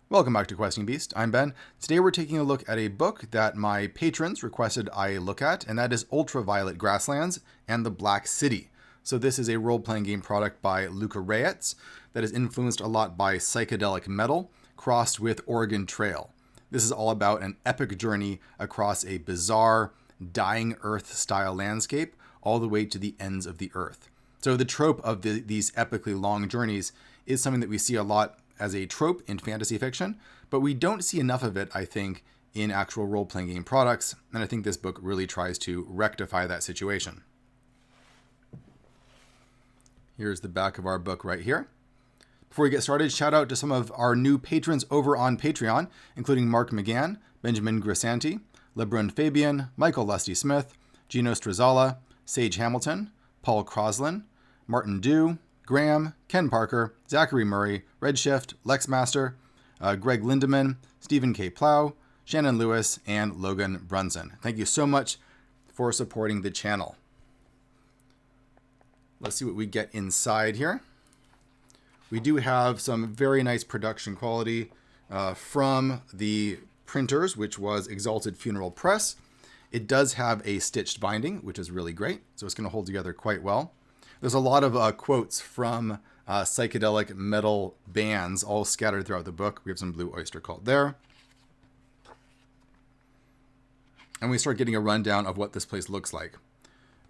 Welcome back to Questing Beast. I'm Ben. Today we're taking a look at a book that my patrons requested I look at, and that is Ultraviolet Grasslands and the Black City. So this is a role-playing game product by Luca Reyes that is influenced a lot by psychedelic metal crossed with Oregon Trail. This is all about an epic journey across a bizarre, dying Earth-style landscape all the way to the ends of the Earth. So the trope of these epically long journeys is something that we see a lot as a trope in fantasy fiction, but we don't see enough of it, I think, in actual role-playing game products, and I think this book really tries to rectify that situation. Here's the back of our book right here. Before we get started, shout out to some of our new patrons over on Patreon, including Mark McGann, Benjamin Grisanti, LeBrun Fabian, Michael Lusty Smith, Gino Strazala, Sage Hamilton, Paul Crosslin, Martin Dew, Graham, Ken Parker, Zachary Murray, Redshift, Lexmaster, Greg Lindemann, Stephen K. Plow, Shannon Lewis, and Logan Brunson. Thank you so much for supporting the channel. Let's see what we get inside here. We do have some very nice production quality from the printers, which was Exalted Funeral Press. It does have a stitched binding, which is really great, so it's going to hold together quite well. There's a lot of quotes from psychedelic metal bands all scattered throughout the book. We have some Blue Oyster Cult there. And we start getting a rundown of what this place looks like.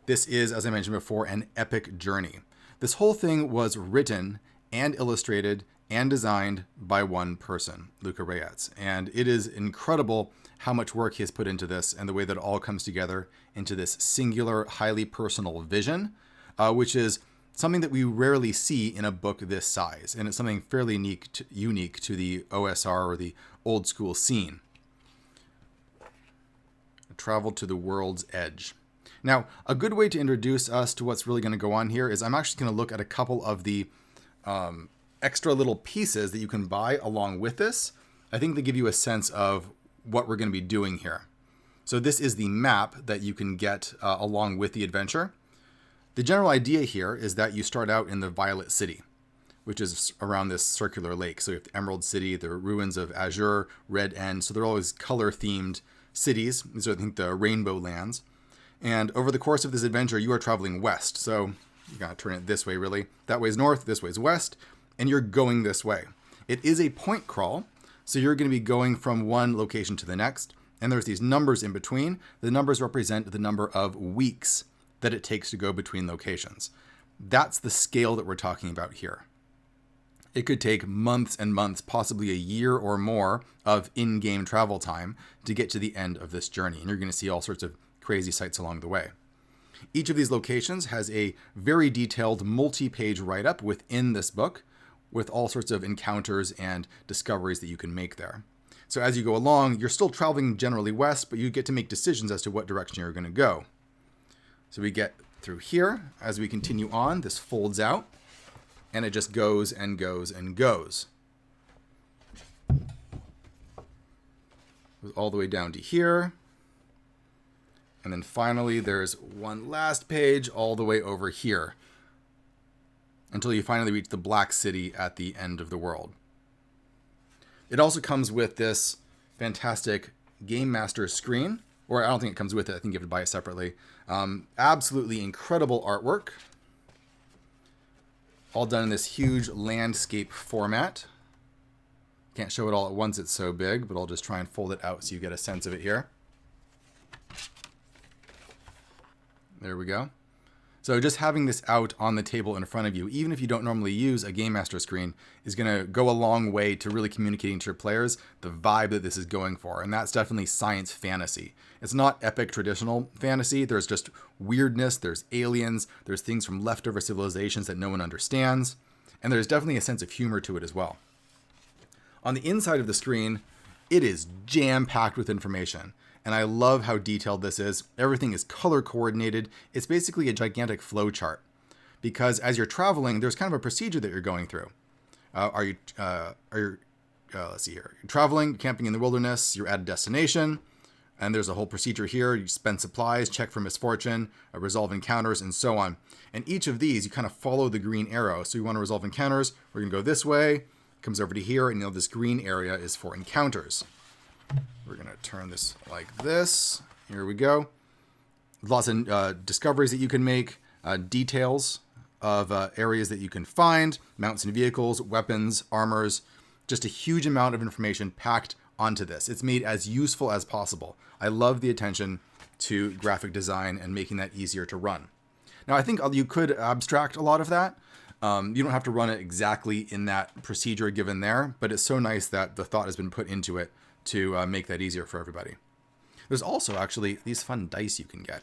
This is, as I mentioned before, an epic journey. This whole thing was written and illustrated and designed by one person, Luca Reyes. And it is incredible how much work he has put into this and the way that it all comes together into this singular, highly personal vision, which is something that we rarely see in a book this size. And it's something fairly unique to the OSR or the old school scene. Travel to the world's edge. Now, a good way to introduce us to what's really going to go on here is I'm actually going to look at a couple of the extra little pieces that you can buy along with this. I think they give you a sense of what we're going to be doing here. So this is the map that you can get along with the adventure. The general idea here is that you start out in the Violet City, which is around this circular lake. So you have the Emerald City, the ruins of Azure, Red End. So they're always color-themed cities. These are, I think, the Rainbow Lands. And over the course of this adventure, you are traveling west. So you got to turn it this way, really. That way is north, this way is west, and you're going this way. It is a point crawl, so you're going to be going from one location to the next. And there's these numbers in between. The numbers represent the number of weeks that it takes to go between locations. That's the scale that we're talking about here. It could take months and months, possibly a year or more of in-game travel time to get to the end of this journey. And you're going to see all sorts of crazy sights along the way. Each of these locations has a very detailed multi-page write-up within this book with all sorts of encounters and discoveries that you can make there. So as you go along, you're still traveling generally west, but you get to make decisions as to what direction you're going to go. So we get through here. As we continue on, this folds out, and it just goes and goes and goes. Goes all the way down to here. And then finally, there's one last page all the way over here until you finally reach the Black City at the end of the world. It also comes with this fantastic Game Master screen, or I don't think it comes with it. I think you have to buy it separately. Absolutely incredible artwork. All done in this huge landscape format. Can't show it all at once, it's so big, but I'll just try and fold it out so you get a sense of it here. There we go. So just having this out on the table in front of you, even if you don't normally use a Game Master screen, is going to go a long way to really communicating to your players the vibe that this is going for. And that's definitely science fantasy. It's not epic traditional fantasy. There's just weirdness. There's aliens. There's things from leftover civilizations that no one understands. And there's definitely a sense of humor to it as well. On the inside of the screen, it is jam-packed with information. And I love how detailed this is. Everything is color coordinated. It's basically a gigantic flow chart. Because as you're traveling, there's kind of a procedure that you're going through. Let's see here. You're traveling, camping in the wilderness, you're at a destination, and there's a whole procedure here. You spend supplies, check for misfortune, resolve encounters, and so on. And each of these, you kind of follow the green arrow. So you want to resolve encounters, we're going to go this way, comes over to here, and this green area is for encounters. We're going to turn this like this. Here we go. Lots of discoveries that you can make, details of areas that you can find, mounts and vehicles, weapons, armors, just a huge amount of information packed onto this. It's made as useful as possible. I love the attention to graphic design and making that easier to run. Now, I think you could abstract a lot of that. You don't have to run it exactly in that procedure given there, but it's so nice that the thought has been put into it to make that easier for everybody. There's also actually these fun dice you can get,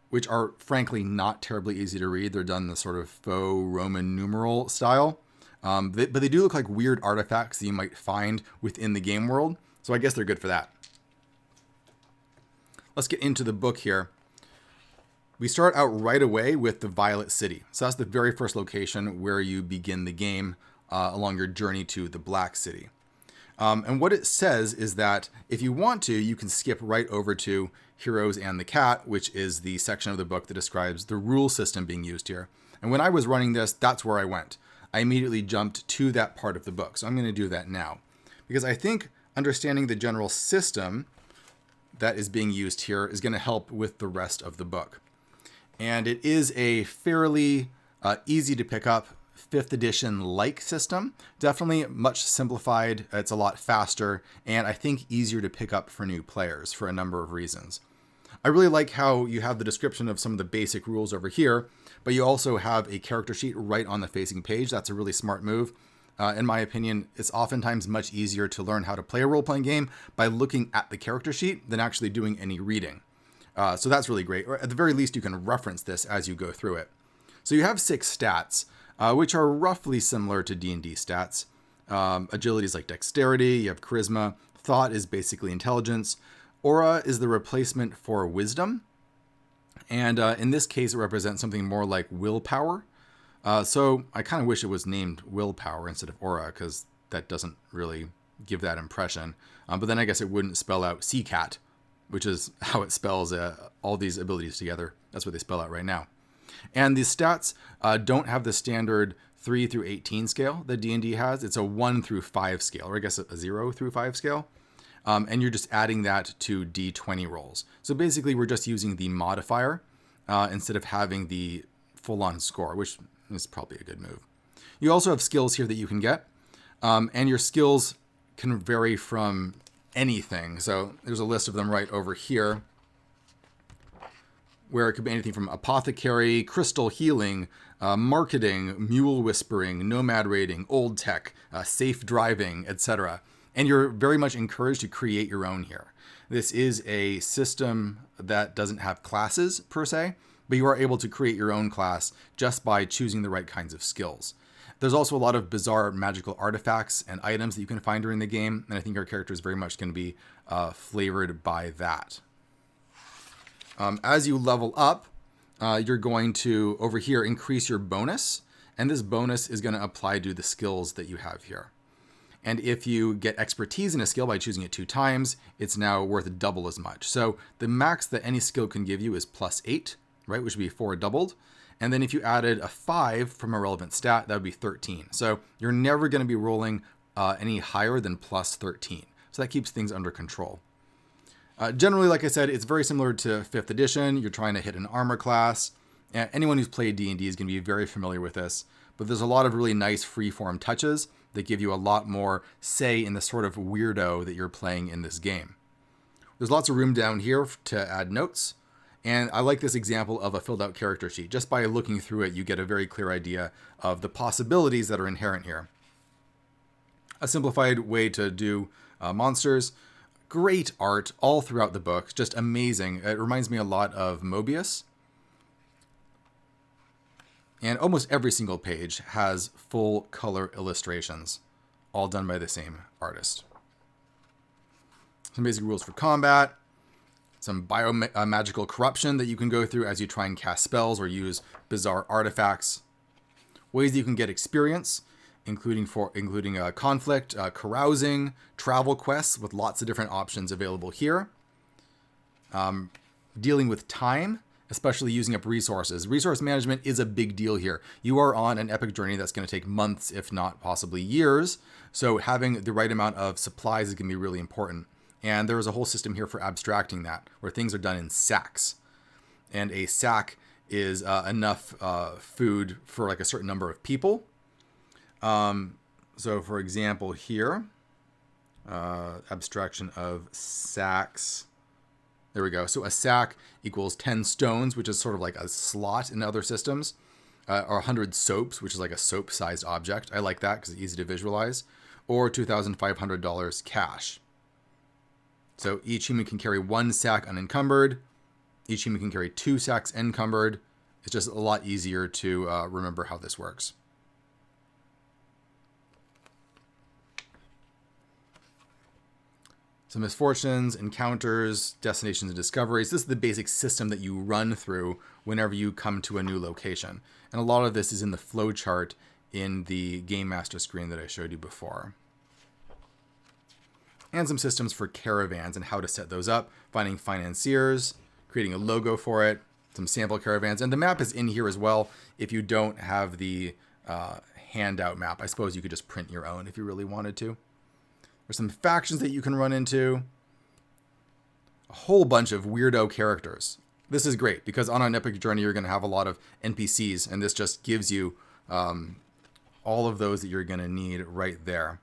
which are frankly not terribly easy to read. They're done in the sort of faux Roman numeral style, but they do look like weird artifacts that you might find within the game world. So I guess they're good for that. Let's get into the book here. We start out right away with the Violet City. So that's the very first location where you begin the game along your journey to the Black City. And what it says is that if you want to, you can skip right over to Heroes and the Cat, which is the section of the book that describes the rule system being used here. And when I was running this, that's where I went. I immediately jumped to that part of the book. So I'm going to do that now, because I think understanding the general system that is being used here is going to help with the rest of the book. And it is a fairly easy to pick up 5th edition like system. Definitely much simplified. It's a lot faster, and I think easier to pick up for new players for a number of reasons. I really like how you have the description of some of the basic rules over here, but you also have a character sheet right on the facing page. That's a really smart move. In my opinion, it's oftentimes much easier to learn how to play a role-playing game by looking at the character sheet than actually doing any reading. So that's really great. Or at the very least, you can reference this as you go through it. So you have 6 stats, which are roughly similar to D&D stats. Agility is like dexterity. You have charisma. Thought is basically intelligence. Aura is the replacement for wisdom. And in this case, it represents something more like willpower. So I kind of wish it was named willpower instead of aura, because that doesn't really give that impression. But then I guess it wouldn't spell out CCAT, which is how it spells all these abilities together. That's what they spell out right now. And the stats don't have the standard 3 through 18 scale that D&D has. It's a 1 through 5 scale, or I guess a 0 through 5 scale. And you're just adding that to D20 rolls. So basically, we're just using the modifier instead of having the full-on score, which is probably a good move. You also have skills here that you can get, and your skills can vary from anything. So there's a list of them right over here, where it could be anything from apothecary, crystal healing, marketing, mule whispering, nomad raiding, old tech, safe driving, etc. And you're very much encouraged to create your own here. This is a system that doesn't have classes per se, but you are able to create your own class just by choosing the right kinds of skills. There's also a lot of bizarre magical artifacts and items that you can find during the game, and I think our character is very much going to be flavored by that. As you level up, you're going to, over here, increase your bonus, and this bonus is going to apply to the skills that you have here. And if you get expertise in a skill by choosing it 2 times, it's now worth double as much. So the max that any skill can give you is +8, right, which would be 4 doubled. And then if you added a 5 from a relevant stat, that would be 13. So you're never going to be rolling any higher than +13. So that keeps things under control. Generally, like I said, it's very similar to 5th edition. You're trying to hit an armor class. Anyone who's played D&D is going to be very familiar with this. But there's a lot of really nice free-form touches that give you a lot more say in the sort of weirdo that you're playing in this game. There's lots of room down here to add notes. And I like this example of a filled out character sheet. Just by looking through it, you get a very clear idea of the possibilities that are inherent here. A simplified way to do monsters. Great art all throughout the book. Just amazing. It reminds me a lot of Mobius. And almost every single page has full color illustrations, all done by the same artist. Some basic rules for combat. Some magical corruption that you can go through as you try and cast spells or use bizarre artifacts. Ways that you can get experience, including conflict, carousing, travel quests with lots of different options available here. Dealing with time especially using up resources. Resource management is a big deal here. You are on an epic journey that's going to take months, if not possibly years. So having the right amount of supplies is going to be really important. And there is a whole system here for abstracting that, where things are done in sacks. And a sack is enough food for like a certain number of people. So for example here, abstraction of sacks. There we go. So a sack equals 10 stones, which is sort of like a slot in other systems, or 100 soaps, which is like a soap-sized object. I like that because it's easy to visualize. Or $2,500 cash. So each human can carry 1 sack unencumbered. Each human can carry 2 sacks encumbered. It's just a lot easier to remember how this works. So misfortunes, encounters, destinations, and discoveries. This is the basic system that you run through whenever you come to a new location. And a lot of this is in the flowchart in the Game Master screen that I showed you before. And some systems for caravans and how to set those up, finding financiers, creating a logo for it, some sample caravans. And the map is in here as well. If you don't have the handout map, I suppose you could just print your own if you really wanted to. There's some factions that you can run into. A whole bunch of weirdo characters. This is great because on an epic journey, you're going to have a lot of NPCs, and this just gives you all of those that you're going to need right there.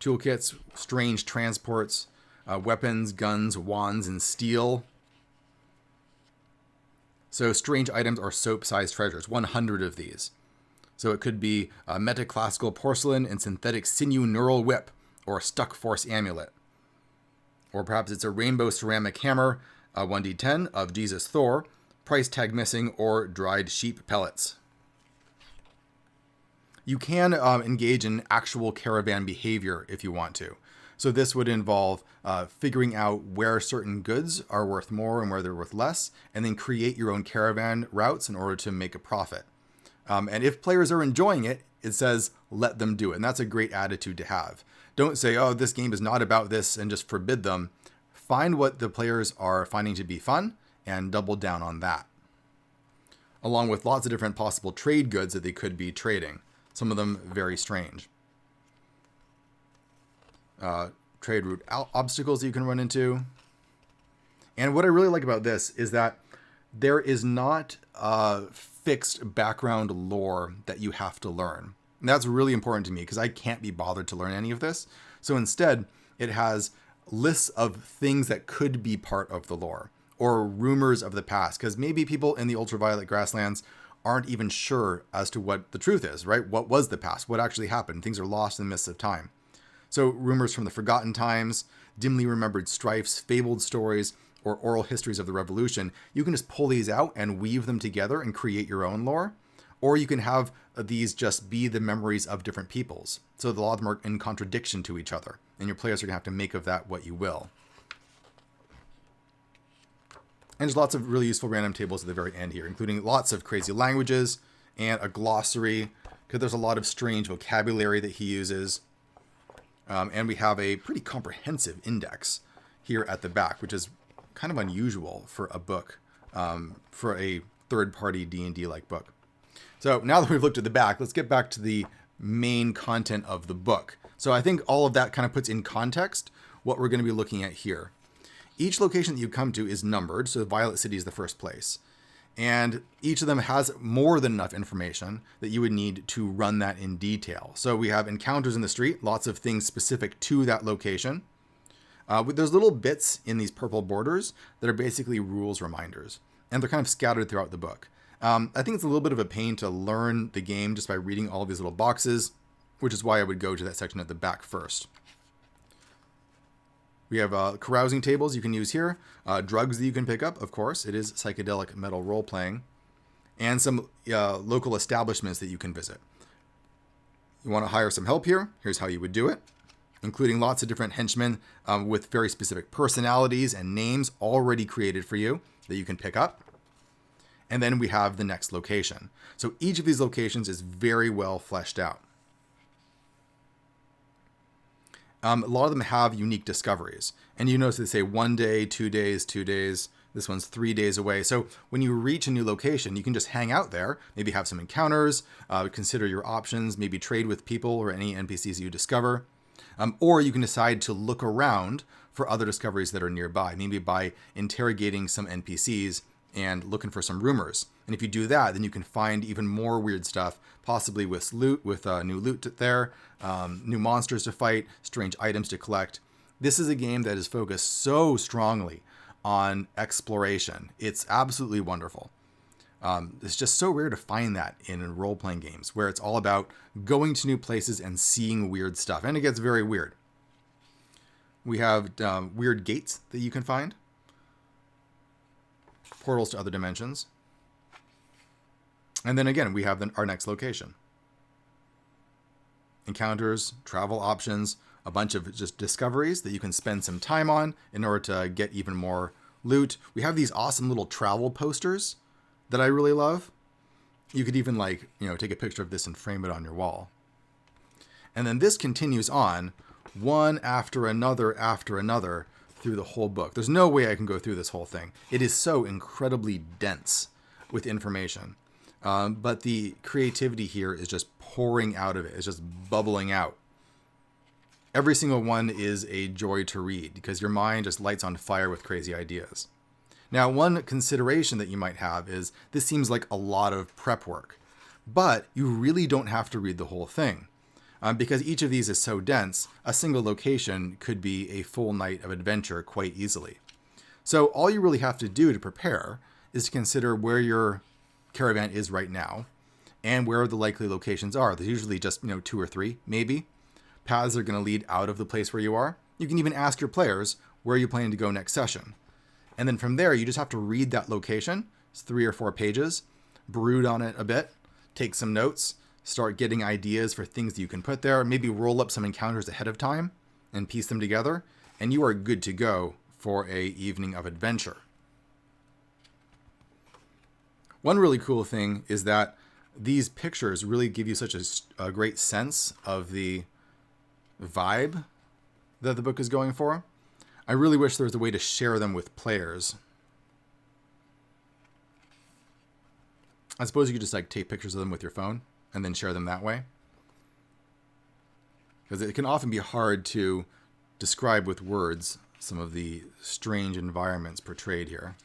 Toolkits, strange transports, weapons, guns, wands, and steel. So strange items are soap-sized treasures, 100 of these. So it could be a metaclassical porcelain and synthetic sinew neural whip, or a stuck force amulet. Or perhaps it's a rainbow ceramic hammer, a 1d10 of Jesus Thor, price tag missing, or dried sheep pellets. You can engage in actual caravan behavior if you want to. So this would involve figuring out where certain goods are worth more and where they're worth less, and then create your own caravan routes in order to make a profit. And if players are enjoying it, it says, let them do it. And that's a great attitude to have. Don't say, oh, this game is not about this, and just forbid them. Find what the players are finding to be fun and double down on that. Along with lots of different possible trade goods that they could be trading. Some of them very strange. Trade route obstacles that you can run into. And what I really like about this is that there is not fixed background lore that you have to learn. And that's really important to me because I can't be bothered to learn any of this. So instead, it has lists of things that could be part of the lore or rumors of the past, because maybe people in the Ultraviolet Grasslands aren't even sure as to what the truth is, right? What was the past? What actually happened? Things are lost in the mists of time. So rumors from the forgotten times, dimly remembered strifes, fabled stories, or oral histories of the revolution, you can just pull these out and weave them together and create your own lore. Or you can have these just be the memories of different peoples. So a lot of them are in contradiction to each other, and your players are going to have to make of that what you will. And there's lots of really useful random tables at the very end here, including lots of crazy languages and a glossary, because there's a lot of strange vocabulary that he uses. And we have a pretty comprehensive index here at the back, which is kind of unusual for a book, for a third-party D&D-like book. So now that we've looked at the back, let's get back to the main content of the book. So I think all of that kind of puts in context what we're going to be looking at here. Each location that you come to is numbered, so Violet City is the first place. And each of them has more than enough information that you would need to run that in detail. So we have encounters in the street, lots of things specific to that location. There's little bits in these purple borders that are basically rules reminders, and they're kind of scattered throughout the book. I think it's a little bit of a pain to learn the game just by reading all of these little boxes, which is why I would go to that section at the back first. We have carousing tables you can use here, drugs that you can pick up, of course. It is psychedelic metal role-playing, and some local establishments that you can visit. You want to hire some help here? Here's how you would do it, including lots of different henchmen with very specific personalities and names already created for you that you can pick up. And then we have the next location. So each of these locations is very well fleshed out. A lot of them have unique discoveries. And you notice they say 1 day, 2 days, 2 days. This one's 3 days away. So when you reach a new location, you can just hang out there, maybe have some encounters, consider your options, maybe trade with people or any NPCs you discover. Or you can decide to look around for other discoveries that are nearby, maybe by interrogating some NPCs and looking for some rumors. And if you do that, then you can find even more weird stuff, possibly with loot, with new loot there, new monsters to fight, strange items to collect. This is a game that is focused so strongly on exploration. It's absolutely wonderful. It's just so rare to find that in role-playing games, where it's all about going to new places and seeing weird stuff. And it gets very weird. We have weird gates that you can find. Portals to other dimensions. And then again, we have our next location. Encounters, travel options, a bunch of just discoveries that you can spend some time on in order to get even more loot. We have these awesome little travel posters that I really love. You could even take a picture of this and frame it on your wall. And then this continues on one after another through the whole book. There's no way I can go through this whole thing. It is so incredibly dense with information. But the creativity here is just pouring out of it. It's just bubbling out. Every single one is a joy to read because your mind just lights on fire with crazy ideas. Now, one consideration that you might have is this seems like a lot of prep work, but you really don't have to read the whole thing. Because each of these is so dense, a single location could be a full night of adventure quite easily. So all you really have to do to prepare is to consider where your caravan is right now and where the likely locations are. There's usually just 2 or 3, maybe. Paths are going to lead out of the place where you are. You can even ask your players where you're planning to go next session. And then from there, you just have to read that location. It's 3 or 4 pages, brood on it a bit, take some notes, start getting ideas for things that you can put there, maybe roll up some encounters ahead of time and piece them together, and you are good to go for a evening of adventure. One really cool thing is that these pictures really give you such a great sense of the vibe that the book is going for. I really wish there was a way to share them with players. I suppose you could just take pictures of them with your phone and then share them that way. Because it can often be hard to describe with words some of the strange environments portrayed here.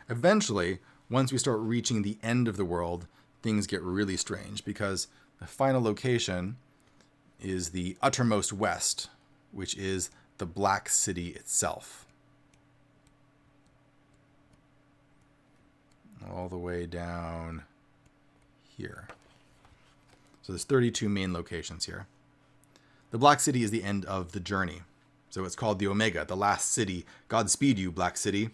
Eventually, once we start reaching the end of the world, things get really strange because the final location is the uttermost west, which is the Black City itself. All the way down here. So there's 32 main locations here. The Black City is the end of the journey. So it's called the Omega, the last city. Godspeed you, Black City.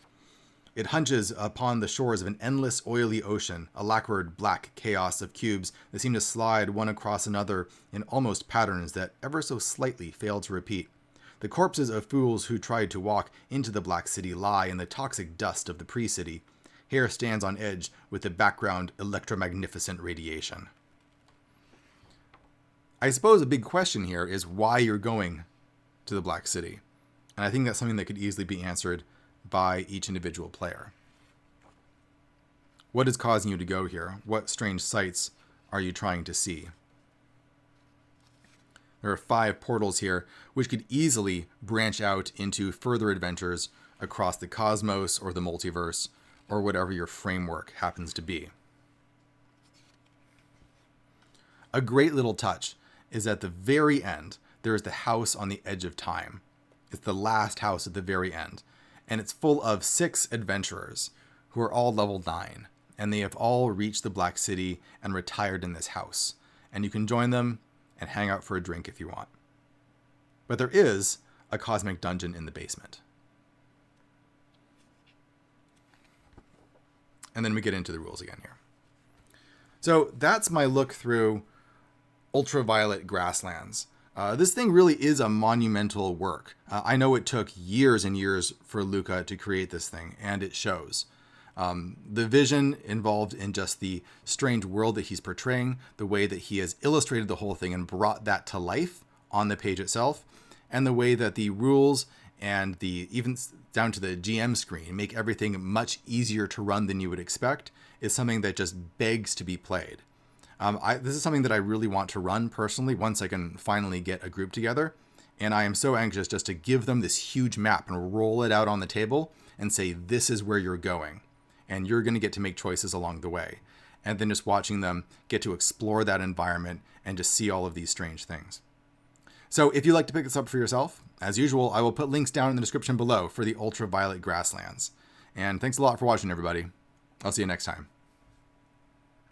It hunches upon the shores of an endless oily ocean, a lacquered black chaos of cubes that seem to slide one across another in almost patterns that ever so slightly fail to repeat. The corpses of fools who tried to walk into the Black City lie in the toxic dust of the pre-city. Hair stands on edge with the background electromagnificent radiation. I suppose a big question here is why you're going to the Black City. And I think that's something that could easily be answered by each individual player. What is causing you to go here? What strange sights are you trying to see? There are 5 portals here, which could easily branch out into further adventures across the cosmos or the multiverse, or whatever your framework happens to be. A great little touch is at the very end, there is the house on the edge of time. It's the last house at the very end. And it's full of 6 adventurers who are all level 9. And they have all reached the Black City and retired in this house. And you can join them and hang out for a drink if you want. But there is a cosmic dungeon in the basement. And then we get into the rules again here. So that's my look through Ultraviolet Grasslands. This thing really is a monumental work. I know it took years and years for Luca to create this thing, and it shows. The vision involved in just the strange world that he's portraying, the way that he has illustrated the whole thing and brought that to life on the page itself, and the way that the rules and the even down to the GM screen make everything much easier to run than you would expect is something that just begs to be played. This is something that I really want to run personally once I can finally get a group together. And I am so anxious just to give them this huge map and roll it out on the table and say, this is where you're going. And you're going to get to make choices along the way. And then just watching them get to explore that environment and just see all of these strange things. So if you'd like to pick this up for yourself, as usual, I will put links down in the description below for the Ultraviolet Grasslands. And thanks a lot for watching, everybody. I'll see you next time.